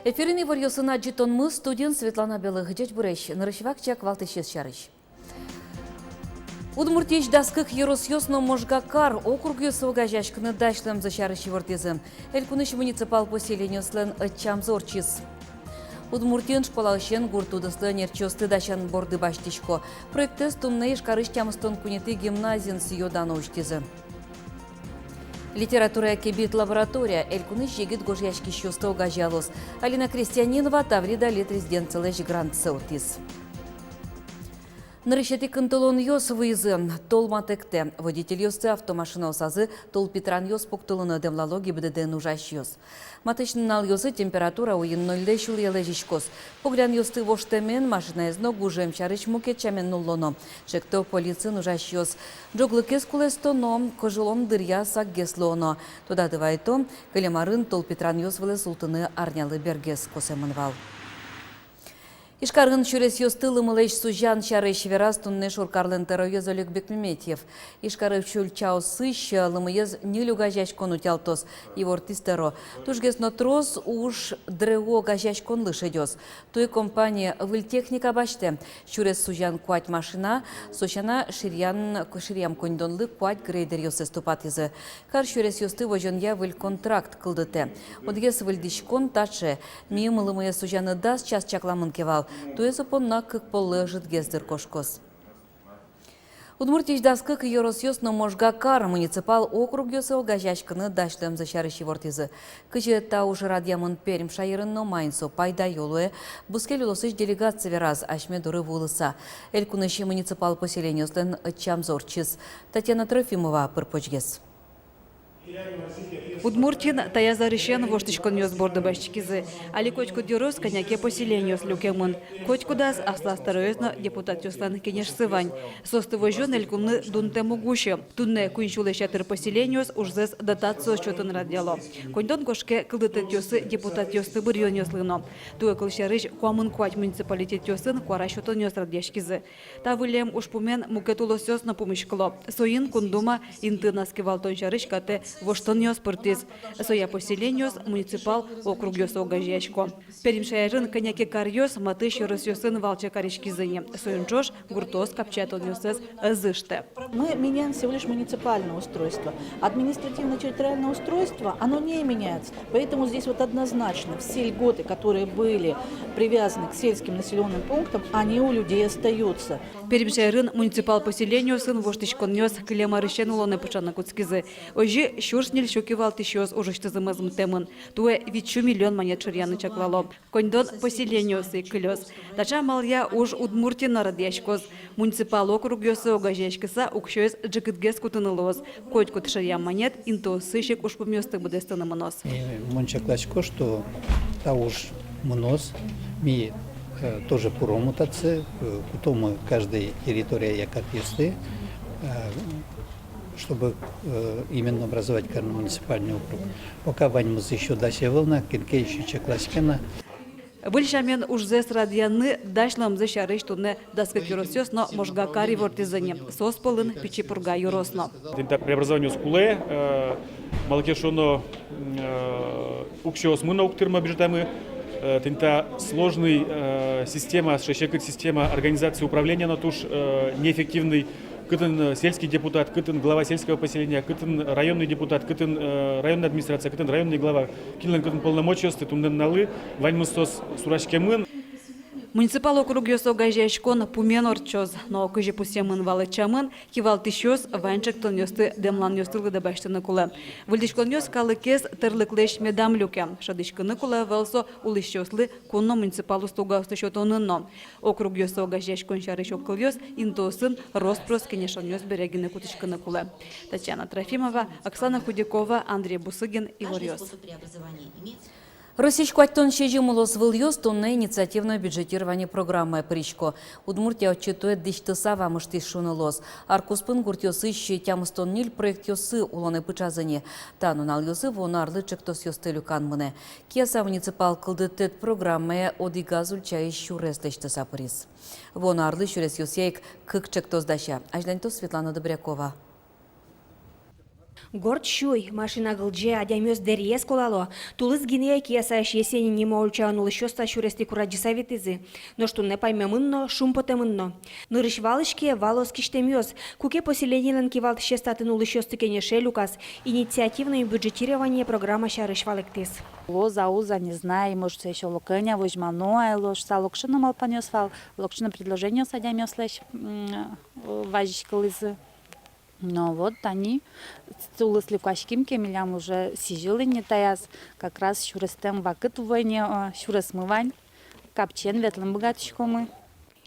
Эфирини варьосына житонмы студент Светлана Белых Бурещ, нарышевак чак валтышес шарыш. Удмуртич даскых еросьосно можгакар округ сога жашкыны дашлым зашарыш вортезы. Элькуныш муниципал поселение слен чамзорчис. Удмуртин школа ощен гуртудыслы нерчосты дашан борды баштичко. Проекты стумны ишкарыш тямыстон кунеты гимназин сиёданы уштезы. Литература кебит лаборатория, элькуны жегит гожьяшки щусто угажалос. Алина Крестьянинова таврида лет резиденциялэш грант саутис. Нарышети кантолон йос выезы, тол матекте. Водитель йосцы автомашина осазы, тол Петран йос пуктулыны демлологи бдден ужаш йос. Матычнал йосы температура уин 0 шул ележишкос. Поглян йосты воштемен машина эзно гужем чарыч мукет чамен нуллоно. Шекто полицин ужаш йос. Джоглыкес кулестоно, кожолом дырья сак геслоно. Туда дывайто, калемарын тол Петран йос вылы султыны арнялы бергес косемынвал. Ишкаргын чурес йостылы мылэш сужан чарыш верас тунне шуркарлен теройез Олег Бекмеметьев. Ишкарыв чуль чау сыщ лымыез нилю гажач кону тялтос ивортистеро. Тужгес нотрос уж дрего гажач кон лышедёс. Туй компания выльтехника баште. Чурес сужан куать машина, сочана ширям кондонлы куать грейдер йосе ступатизы. Кар чурес йосты вожон я выль контракт кылдыте. Одгес выльдишкон таче. Мием лымыез сужаны дас час чакламын кевал. Туэзо понна кык полы житгездер кошкос. Удмуртич даскык еросьосно можгакар муниципал округ йосы огажачкыны дашлем зашарыщи вортизы. Кычы тауж радиамын перим шайырынно майнсо пайда йолуэ бускел улосыш делегация вераз ашме дуры вулыса. Элькуныши муниципал поселениёслен чамзорчис. Татьяна Трофимова пырпочгес. Удмуртин таязарышен воштичкон йос борды башчикизы. Али кочку дюрос коняке поселениёс люкемын. Кочку дас асластароезно депутат йослан кенеш сывань. Состы вожон элькумны дунте могуще. Тунне куинчулы шатыр поселениёс ужзес дотацию счетын радиало. Коньдон кошке кылдытык йосы депутат йосты бырьон йослыно. Туэ кылшарыш куамын куать муниципалитет йосын куара счетын йос радиашкизы. Та вылем ушпумен мукетулос йос на помышкыло. Соин кундума инты наскивал тончарыш кате воштон йос пыртыз. Соя поселениёс муниципал округ йос огажачко. Перимшайрын коняке карьёс матыш йосын валча каришкизыне. Союнчош гуртос капчатон йосес зыште. Мы меняем всего лишь муниципальное устройство. Административно-территориальное устройство, оно не меняется. Поэтому здесь вот однозначно все льготы, которые были привязаны к сельским населенным пунктам, они у людей остаются. Перимшайрын муниципал поселениёсын воштичкон йос клемарышен улоны пышаны куцкизы. Ожи щуршнель щукивал тищёс ужыштызымызым темын. Туэ 1 миллион монет шырьяны чаклало. Коньдон поселениёсы кылёс. Тача малья уж Удмуртин радиашкоз. Муниципал округ йосы огажачкыса укшёс джикытгес кутынылоз. Коть кут шырьям монет инто сыщик уж помёстык будестынымынос. Мончаклачко, что та уж мнос, ми тоже пуромутаться, потом каждая территория якат есть, чтобы именно образовать муниципальный округ. Пока ваньмыз еще дальше волна, кенке еще чеклачкена. Выльшамен уж зес радианы дашлам зашарыш тунне даскак юросёс, но можгакари вортизане. Сос полын пичи пурга юросно. Тинта преобразованию скуле, малакешоно укшёс мы науктырма беждамы. Тинта сложный система, система организации управления на туш неэффективный. Кытын сельский депутат, кытын глава сельского поселения, кытын районный депутат, кытын районная администрация, кытын районный глава. Килен кытын полномочия, тумден налы, ваньмыстос сурашкемын. Муниципал округ йос огажачкон пумен орчоз, но кыжи пусемын валычамын, кивал тищёс ванчыктон йосты демлан йостылгы да баштыны кулы. Выльдишкон йос калыкес тырлыклеш медам люке. Шадышкыны кулы валсо улыщослы конно муниципал устуга устышотонынно. Округ йос огажачкон шарыш окыл йос интосын роспрос кенешон йос берегины кутышкыны кулы. Татьяна Трофимова, Оксана Худякова, Андрей Бусыгин, Ивар Йос. Російську аттон шежимулос выльёс тонна инициативное бюджетирование программы «Причко». Удмуртия отчетует дичтыса вамыштис шунылос. Аркуспын гуртёсы ищи тямыстон нил проект ёсы улоны пычазыне. Танунал ёсы вонарлы чектос ёсты люканмыне. Киаса муниципал кылдытет программая одигазуль чай щурестечты сапырис. Вонарлы щурес ёсейк кык чектос даща. Ажлантос Светлана Добрякова. Горд шуй, машина гылже адямёс дерьес колало. Тулыз гинея киясаш есенин нема ольчаан улышёста шурести кураджи советизы. Но что не поймемынно, шум потемынно. Нырыш валышке валос киштемёс. Куке поселенийлен кивалт шестатын улышёсты кенеше люкас. Инициативное бюджетирование программа шарыш валектис. Лоза, уза, не знаю, может, еще локаня, возьмано, ложь, локшина мал понесвал, локшина предложение садямёс лечь, важичка лызы. Но вот они улысли кашким кемелям уже сижили не таяс, как раз шурестем вакыт войне, шуресмывань, капчен ветлым богатышкомы.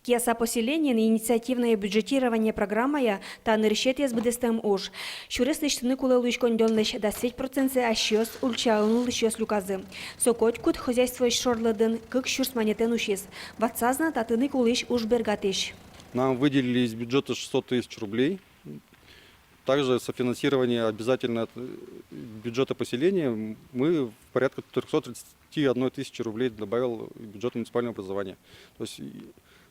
Киаса поселения на инициативное бюджетирование программая та нырщет язбыдестем уж. Шурес лиштыны кулы луишкон дёнлыш до 7% ащёс ульчаунул лишёс люказы. Сокотькут хозяйство шорлыдын, как шурс монетен ушис. Ватсазна татыны кулыш уж бергатыш. Нам выделили из бюджета 600 тысяч рублей. Также софинансирование обязательно от бюджета поселения мы в порядка 331 тысячи рублей добавил в бюджет муниципального образования. То есть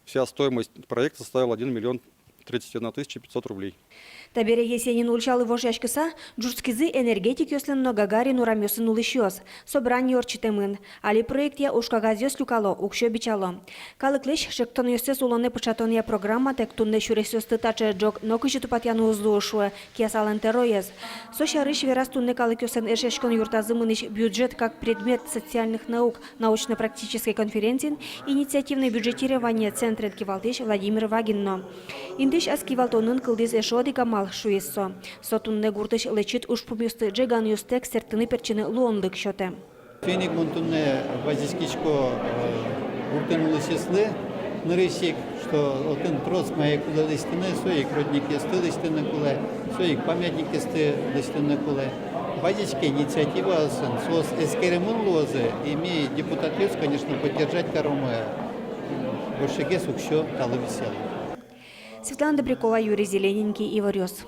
вся стоимость проекта составила 1 миллион 31 тысяча 500 рублей. Табере есенин ульчалы вожашкыса, джурскизы энергетик ёсленно гагарин урамёсын улышёс. Собрание орчитемын. Али проектия ушкагазёс люкало, укшё бичало. Калыклеш шектон ёсес улоне початония программа тек тунне шуресёс тытаче джок нокыжы тупатяну узлушуэ, киасален тероез. Сошарыш верас тунне калыкёсен эршешкон юртазымыныш бюджет как предмет социальных наук научно-практической конференции, инициативное бюджетирование Центра Кивалтыш Владимир Вагинно. Индыш аскивалтонын кылдыз эшодика мал шуессо. Сотунне гуртыш лечит уж пумюсты джеган юстек сертыны перчины луондык шоте. Феник монтунне вазискичко гуртенули сеслы, нарысик, что один трос моей куда листины, свои родники сты листины куле, свои памятники сты листины куле. Вазички инициатива сос эскеремун лозы, имеет депутат, конечно, поддержать коромы. Больше гесук еще тало весело. Светлана Добрякова, Юрий Зелененький, Иварёс.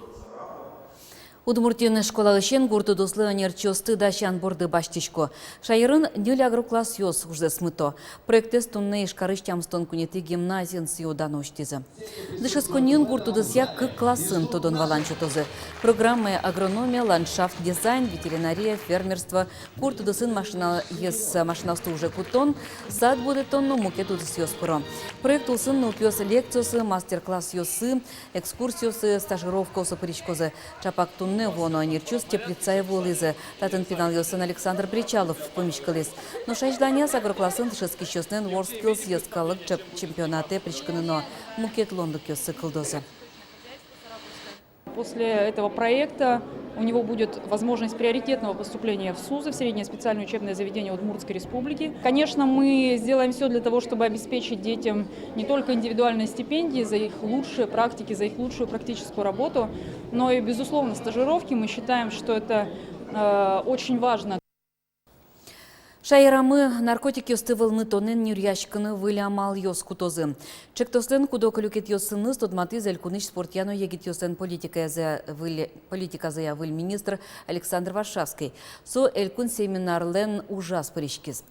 Удмуртияны школалышен гурты дослы анерчосты дащан борды баштичко. Шайырын нюля агрокласс ёс уже смыто. Проектес тунны ишкарыш тямстон кунеты гимназиен сиодан оштизы. Дышесконин гурту дысья к классын тодон валанчотозы. Программы агрономия, ландшафт, дизайн, ветеринария, фермерство. Гурту дысын машиналсты уже кутон. Сад будет тонну мукету дыс ёспыро. Проект усын нукёс лекциясы, мастер-класс ёсы, экскурсиосы, стажировка осы причкозы. Чапак тунны воно анерчус теплица и волызы. Татын финал ёсын Александр Причалов помещкалес. Но шайждания с агроклассын дышески щеснен WorldSkills ёскалык чемпионаты причканено. Мукет лондык ёсы кылдозы. После этого проекта у него будет возможность приоритетного поступления в СУЗы, в среднее специальное учебное заведение Удмуртской республики. Конечно, мы сделаем все для того, чтобы обеспечить детям не только индивидуальные стипендии за их лучшие практики, за их лучшую практическую работу, но и, безусловно, стажировки. Мы считаем, что это очень важно. Шайрамы наркотики остывылны тонен нюряшканы вылямал ёс кутозы. Чектостен кудо калюкет ёсыны стодматы зелькуныш спортяно егит ёсен политика за выль министр Александр Варшавский. Со элькун семинарлен ужас паришкиз.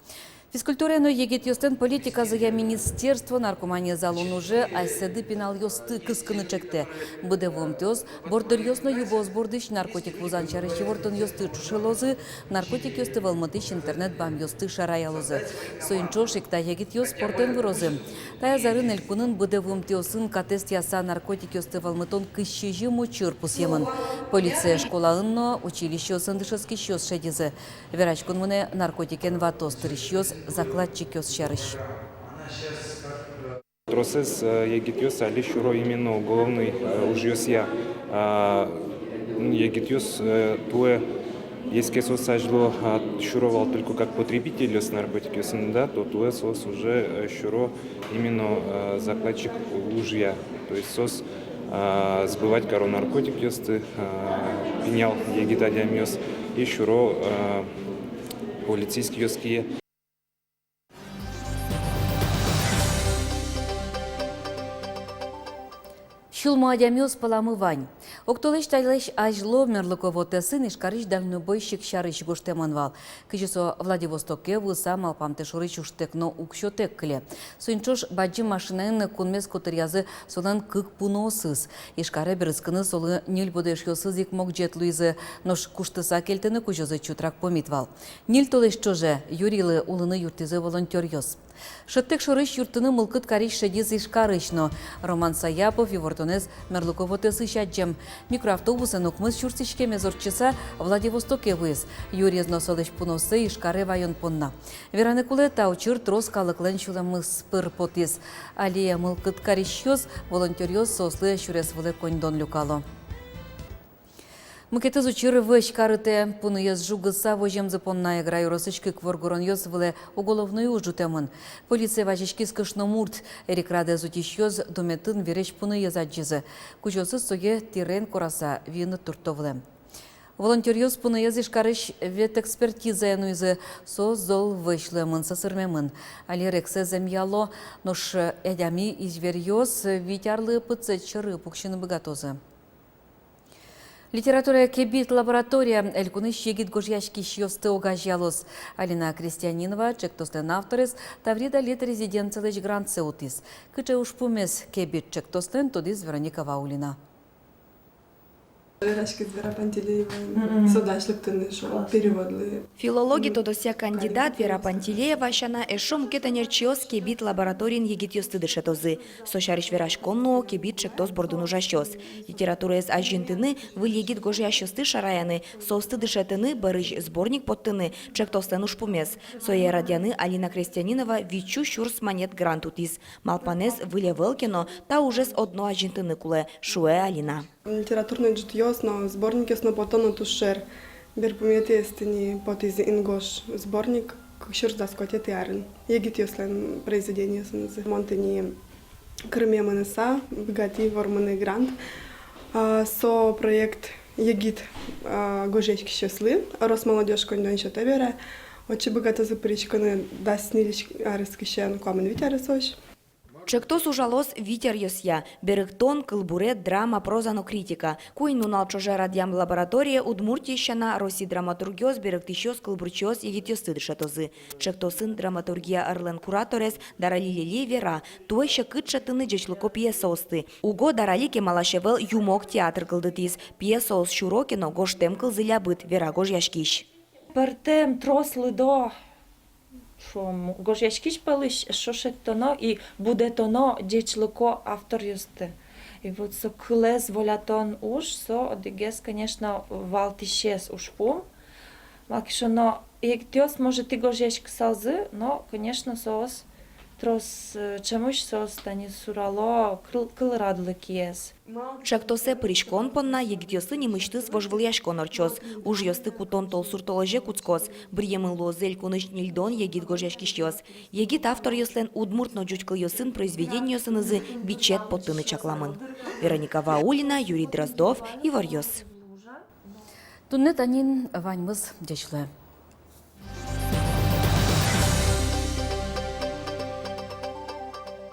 Физкультурено егит ёстен политика за министерство наркомания залун уже айседы пенал ёсты кыскыны чекте. Быдевом тёс бордыр ёсно юбоз бордыш наркотик вузан чарыш евортон ёсты чушелозы, наркотик ёсты валматыш интернет бам ёсты шараялозы. Соинчо шикта егит ёс спортен вырозы. Тая зарын элькунын быдевом тёсын катест яса наркотик ёсты валматон кыщежи мочыр пусемын. Полиция школалынно училище сындышески щёс шедизы. Верачкун мыне наркотикен ватос тырыш ёс закладчик ёс шарыш. Процесс егит али шуро именно уголовный ужьёс я. Егит туе, если сос сажло шуровал только как потребитель с наркотики, да, то туе сос уже шуро именно закладчик ужья. То есть сос сбывать коро наркотик ёсты, пенял егит адямёс и шуро полицейский ёские. Чулма адямёс паламы вань. Октолеш тайлеш ажло мерлыковоте сын ишкарыш дальнобойщик шарыш гоштеманвал. Кыжесо Владивостоке выса малпамте шурыч уштекно укшотек кле. Суинчош баджи машинен кунмес котырязы солан кык пуносыз. Ишкаре берыскыны солы нил бодешьосыз ик мог жетлуизы, нош куштыса келтені кужозы чутрак помитвал. Нил толеш чоже юрилы улыны юртизы волонтерьёс. Шыттек шорыш юртыны мылкыт кариш шедиз ишкарышно. Роман Саяпов и Вортонез Мерлуковоте сыщаджем. Микроавтобусы нукмыз шурсишке мезорчыса Владивостоке выз. Юрий зносолыш пуносы ишкаре вайон понна. Вераны куле таучыр трос калыклен шуламыз пыр потиз. Алия мылкыт каришьёс волонтерьёс сослы шурес выле коньдон люкало. Мыкеты зучиры вэш карыте пуныёс жугыса вожем запонная граю росычки кворгурон ёс выле уголовную ужутемын. Полиция важички скышно мурт, эрикраде зутищёс дометын вереш пуныёс аджизы. Кучосы соге тирен кораса вины туртовле. Волонтерьёс пуныёс ишкарыш ветэкспертиза януизы со зол вышлемын сасырмемын. Али рексе земьяло, нош эдями изверьёс витярлы пыцечыры пукшины богатозы. Литература кебит лаборатория элькуны щегит гожьяшки щёсты огажялос. Алина Крестьянинова, чектостен авторес, таврида лет резиденциялыч грант сеутис. Кыче уж пумес кебит чектостен тодис Вероника Ваулина. Филологи тодося кандидат Вера Пантелеева шана эшом кетанерчиос кебит лабораторин егитьёс тыдышетозы. Сошариш вераш конно кебит чектос бордун ужащёс. Литература эс ажинтыны выл егит гожьящосты шараяны, состы дышетыны барыш сборник подтыны, чектостен уж пумес. Соя радяны Алина Крестьянинова вичу шурс монет грант утис. Малпанес выле велкино, та ужес одно ажинтыны куле, шуэ Алина. Литературный джутьёс, но сборник ясно потом тушер. Бер помните стени потизи ингош сборник кшир заскоте теарен. Егит яслен произведение снизу. Монтени Крыме Манеса, богати ворманы грант. Со проект егит гожечки щаслы. Рос молодежь кондон шатевера. Очи богато запричканы даснилич арыскищен комен витяресош. Чектос ужалос витер йосья, берегтон, кылбуре, драма, прозано критика. Куй нунал чоже радиам лаборатория удмуртищана роси драматургиос берегтищос кылбурчиос егитьосты дышатозы. Чектосын драматургия арлен кураторес даралилили вера, туэща кытшатыны джечлыко пьесосты. Уго даралике малашевел юмок театр кылдытис, пьесос шурокино гоштем кылзылябыт вера гожьяшкищ. Партем тросли до шом гожьяшкиш палыш шошет тоно и буде тоно дечлыко автор юсты. И вот со клез волятон уж со одигес, конечно, валтишес уж пум. Малкишоно ектёс может и гожьяшк салзы, но, конечно, соос трос чемуш соос тани сурало кыл радлы киес. Чектосе пришкон понна егитьосы немыштыс вожвыльяшкон орчос. Уж ёсты кутон тол суртоложе куцкос. Бриемын лозель куныш нильдон егит гожьяшкищёс. Егит автор ёслен удмуртно джучкал ёсын произведение ёсынызы бичет поттыны чакламын. Вероника Ваулина, Юрий Дроздов и Варьёс. Туннет анин ваньмыз дешле.